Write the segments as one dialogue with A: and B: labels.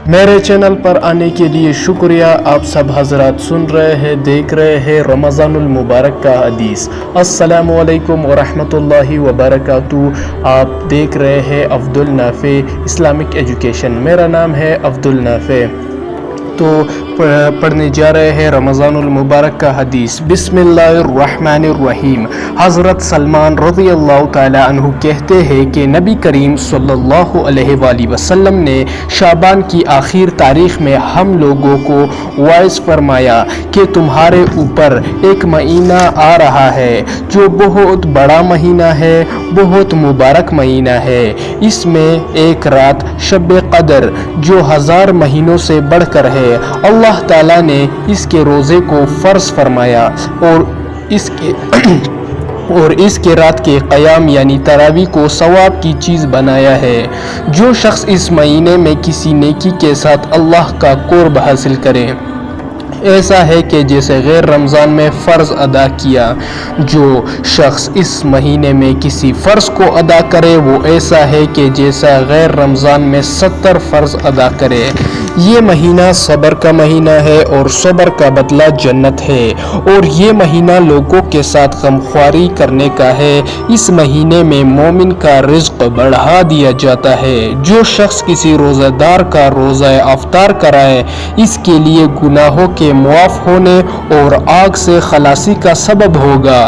A: میرے چینل پر آنے کے لیے شکریہ۔ آپ سب حضرات سن رہے ہیں، دیکھ رہے ہیں رمضان المبارک کا حدیث۔ السلام علیکم ورحمۃ اللہ وبرکاتہ۔ آپ دیکھ رہے ہیں عبد النافع اسلامک ایجوکیشن۔ میرا نام ہے عبد النافع۔ تو پڑھنے جا رہے ہیں رمضان المبارک کا حدیث۔ بسم اللہ الرحمن الرحیم۔ حضرت سلمان رضی اللہ تعالی عنہ کہتے ہیں کہ نبی کریم صلی اللہ علیہ وآلہ وسلم نے شعبان کی آخر تاریخ میں ہم لوگوں کو واعظ فرمایا کہ تمہارے اوپر ایک مہینہ آ رہا ہے جو بہت بڑا مہینہ ہے، بہت مبارک مہینہ ہے۔ اس میں ایک رات شب قدر جو 1000 مہینوں سے بڑھ کر ہے، اللہ تعالیٰ نے اس کے روزے کو فرض فرمایا اور اس کے رات کے قیام یعنی تراویح کو ثواب کی چیز بنایا ہے۔ جو شخص اس مہینے میں کسی نیکی کے ساتھ اللہ کا قرب حاصل کرے، ایسا ہے کہ جیسے غیر رمضان میں فرض ادا کیا۔ جو شخص اس مہینے میں کسی فرض کو ادا کرے، وہ ایسا ہے کہ جیسا غیر رمضان میں 70 فرض ادا کرے۔ یہ مہینہ صبر کا مہینہ ہے اور صبر کا بدلہ جنت ہے، اور یہ مہینہ لوگوں کے ساتھ غمخواری کرنے کا ہے۔ اس مہینے میں مومن کا رزق بڑھا دیا جاتا ہے۔ جو شخص کسی روزہ دار کا روزہ افطار کرائے، اس کے لیے گناہوں کے معاف ہونے اور آگ سے خلاصی کا سبب ہوگا،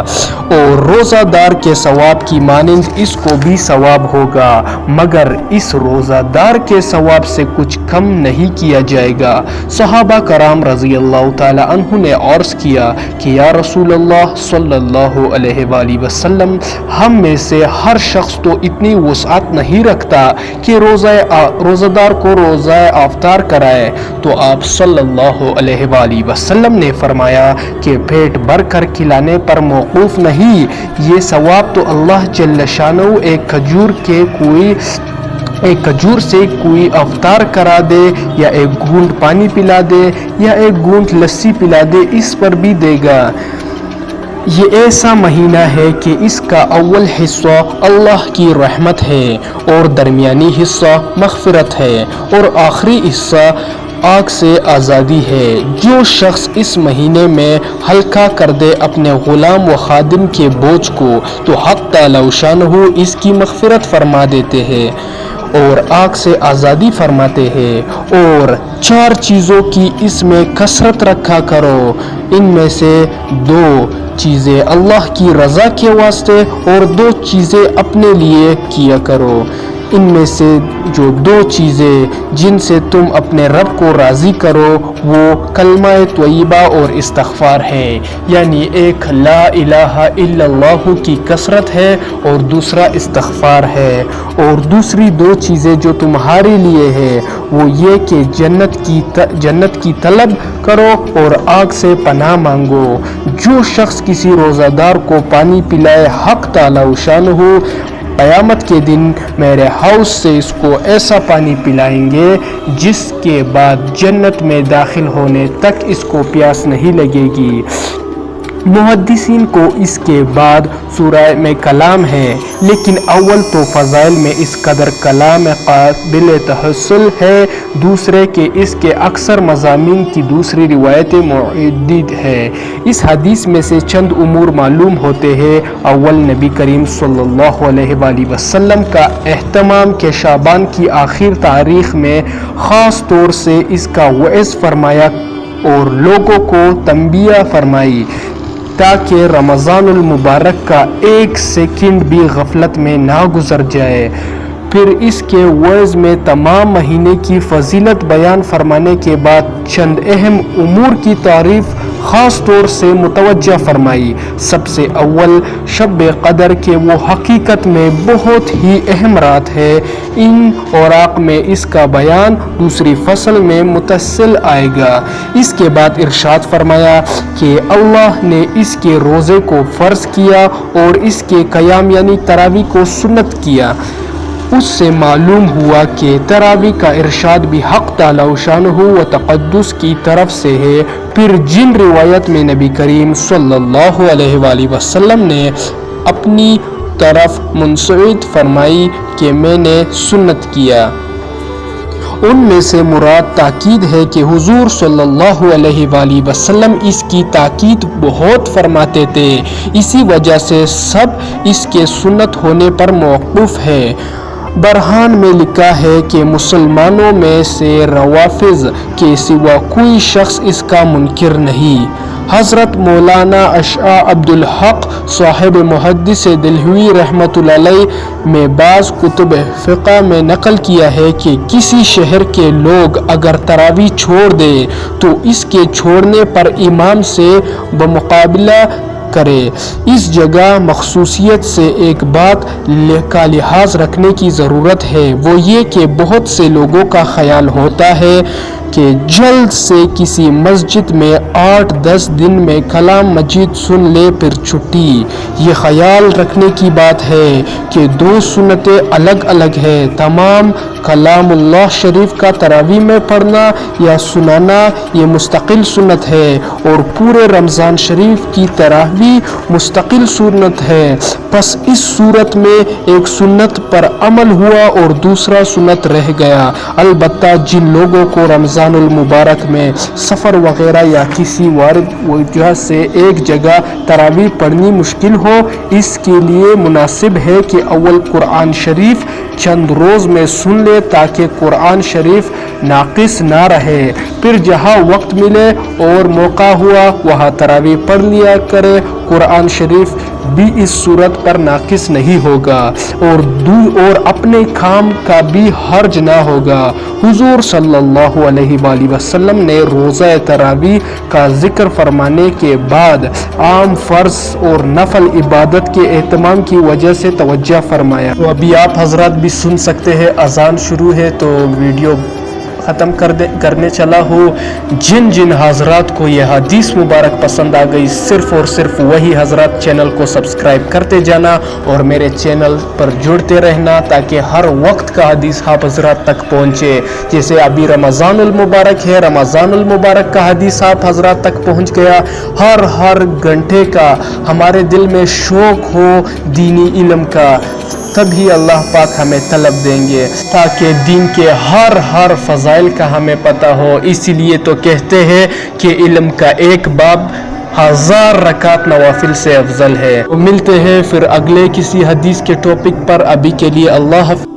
A: اور روزہ دار کے ثواب کی مانند اس کو بھی ثواب ہوگا، مگر اس روزہ دار کے ثواب سے کچھ کم نہیں کیا جائے گا۔ صحابہ کرام رضی اللہ تعالی عنہ نے عرض کیا کہ یا رسول اللہ صلی اللہ علیہ وآلہ وسلم، ہم میں سے ہر شخص تو اتنی وسعت نہیں رکھتا کہ روزہ دار کو روزہ افطار کرائے۔ تو آپ صلی اللہ علیہ وآلہ وسلم نے فرمایا کہ پیٹ بھر کر کھلانے پر موقوف نہیں، یہ ثواب تو اللہ جل شانہ ایک کھجور سے کوئی افطار کرا دے، یا ایک گھونٹ پانی پلا دے، یا ایک گھونٹ لسی پلا دے، اس پر بھی دے گا۔ یہ ایسا مہینہ ہے کہ اس کا اول حصہ اللہ کی رحمت ہے، اور درمیانی حصہ مغفرت ہے، اور آخری حصہ آگ سے آزادی ہے۔ جو شخص اس مہینے میں ہلکا کر دے اپنے غلام و خادم کے بوجھ کو، تو حق تعالی شانہ اس کی مغفرت فرما دیتے ہیں اور آگ سے آزادی فرماتے ہیں۔ اور 4 چیزوں کی اس میں کثرت رکھا کرو، ان میں سے 2 چیزیں اللہ کی رضا کے واسطے اور 2 چیزیں اپنے لیے کیا کرو۔ ان میں سے جو 2 چیزیں جن سے تم اپنے رب کو راضی کرو، وہ کلمہ طیبہ اور استغفار ہے، یعنی ایک لا الہ الا اللہ کی کثرت ہے اور دوسرا استغفار ہے۔ اور دوسری 2 چیزیں جو تمہارے لیے ہے، وہ یہ کہ جنت کی طلب کرو اور آگ سے پناہ مانگو۔ جو شخص کسی روزہ دار کو پانی پلائے، حق تعالی شانہ قیامت کے دن میرے حوض سے اس کو ایسا پانی پلائیں گے جس کے بعد جنت میں داخل ہونے تک اس کو پیاس نہیں لگے گی۔ محدثین کو اس کے بعد سورہ میں کلام ہے، لیکن اول تو فضائل میں اس قدر کلام قابل تحصل ہے، دوسرے کہ اس کے اکثر مضامین کی دوسری روایتیں معدد ہے۔ اس حدیث میں سے چند امور معلوم ہوتے ہیں۔ اول، نبی کریم صلی اللہ علیہ وآلہ وسلم کا اہتمام کہ شعبان کی آخر تاریخ میں خاص طور سے اس کا وعظ فرمایا اور لوگوں کو تنبیہ فرمائی تاکہ رمضان المبارک کا 1 سیکنڈ بھی غفلت میں نہ گزر جائے۔ پھر اس کے وعظ میں تمام مہینے کی فضیلت بیان فرمانے کے بعد چند اہم امور کی تعریف خاص طور سے متوجہ فرمائی۔ سب سے اول شب قدر کہ وہ حقیقت میں بہت ہی اہم رات ہے۔ ان اوراق میں اس کا بیان دوسری فصل میں متصل آئے گا۔ اس کے بعد ارشاد فرمایا کہ اللہ نے اس کے روزے کو فرض کیا اور اس کے قیام یعنی تراویح کو سنت کیا۔ اس سے معلوم ہوا کہ تراویح کا ارشاد بھی حق تعالی شانہ و تقدس کی طرف سے ہے۔ پھر جن روایت میں نبی کریم صلی اللہ علیہ وآلہ وسلم نے اپنی طرف منسوب فرمائی کہ میں نے سنت کیا، ان میں سے مراد تاکید ہے کہ حضور صلی اللہ علیہ وآلہ وسلم اس کی تاکید بہت فرماتے تھے، اسی وجہ سے سب اس کے سنت ہونے پر موقوف ہے۔ برہان میں لکھا ہے کہ مسلمانوں میں سے روافض کے سوا کوئی شخص اس کا منکر نہیں۔ حضرت مولانا اشعہ عبدالحق صاحب محدث دہلوی رحمۃ اللہ علیہ میں بعض کتب فقہ میں نقل کیا ہے کہ کسی شہر کے لوگ اگر تراویح چھوڑ دے تو اس کے چھوڑنے پر امام سے بمقابلہ کرے۔ اس جگہ مخصوصیت سے ایک بات کا لحاظ رکھنے کی ضرورت ہے، وہ یہ کہ بہت سے لوگوں کا خیال ہوتا ہے کہ جلد سے کسی مسجد میں 8-10 دن میں کلام مجید سن لے پھر چھٹی۔ یہ خیال رکھنے کی بات ہے کہ دو سنتیں الگ الگ ہیں۔ تمام کلام اللہ شریف کا تراویح میں پڑھنا یا سنانا یہ مستقل سنت ہے، اور پورے رمضان شریف کی تراویح مستقل سنت ہے۔ پس اس صورت میں ایک سنت پر عمل ہوا اور دوسرا سنت رہ گیا۔ البتہ جن لوگوں کو رمضان المبارک میں سفر وغیرہ یا کسی وارد وجہ سے ایک جگہ تراویح پڑھنی مشکل ہو، اس کے لیے مناسب ہے کہ اول قرآن شریف چند روز میں سن لے تاکہ قرآن شریف ناقص نہ رہے، پھر جہاں وقت ملے اور موقع ہوا وہاں تراویح پڑھ لیا کرے۔ قرآن شریف بھی اس صورت پر ناقص نہیں ہوگا اور اپنے کام کا بھی حرج نہ ہوگا۔ حضور صلی اللہ علیہ وآلہ وسلم نے روزہ تراویح کا ذکر فرمانے کے بعد عام فرض اور نفل عبادت کے اہتمام کی وجہ سے توجہ فرمایا۔ تو ابھی آپ حضرات بھی سن سکتے ہیں، اذان شروع ہے تو ویڈیو ختم کرنے چلا ہوں۔ جن حضرات کو یہ حدیث مبارک پسند آ گئی، صرف اور صرف وہی حضرات چینل کو سبسکرائب کرتے جانا اور میرے چینل پر جڑتے رہنا تاکہ ہر وقت کا حدیث آپ حضرات تک پہنچے۔ جیسے ابھی رمضان المبارک ہے، رمضان المبارک کا حدیث آپ حضرات تک پہنچ گیا۔ ہر گھنٹے کا ہمارے دل میں شوق ہو دینی علم کا، تبھی اللہ پاک ہمیں طلب دیں گے تاکہ دین کے ہر فضائل کا ہمیں پتہ ہو۔ اسی لیے تو کہتے ہیں کہ علم کا ایک باب 1000 رکعت نوافل سے افضل ہے۔ ملتے ہیں پھر اگلے کسی حدیث کے ٹاپک پر، ابھی کے لیے اللہ حافظ۔